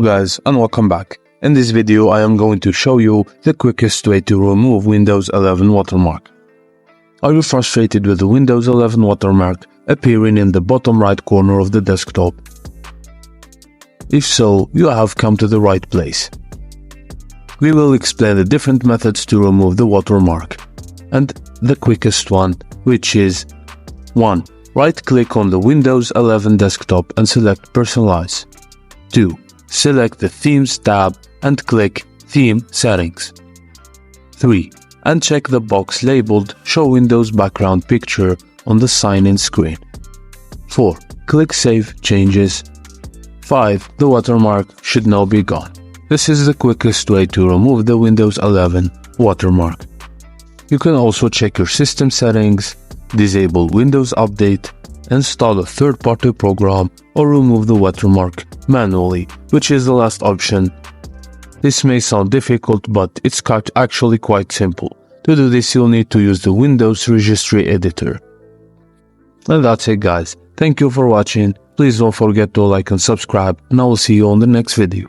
Guys, and welcome back. In this video I am going to show you the quickest way to remove Windows 11 watermark. Are you frustrated with the Windows 11 watermark appearing in the bottom right corner of the desktop? If so, you have come to the right place. We will explain the different methods to remove the watermark, and the quickest one, which is 1. Right-click on the Windows 11 desktop and select Personalize. 2. Select the Themes tab and click Theme Settings. 3. Uncheck the box labeled Show Windows Background Picture on the sign-in screen. 4. Click Save Changes. 5. The watermark should now be gone. This is the quickest way to remove the Windows 11 watermark. You can also check your system settings, disable Windows Update, install a third-party program, or remove the watermark manually, which is the last option. This may sound difficult, but it's actually quite simple. To do this, you'll need to use the Windows Registry Editor. And that's it, guys. Thank you for watching. Please don't forget to like and subscribe, and I will see you on the next video.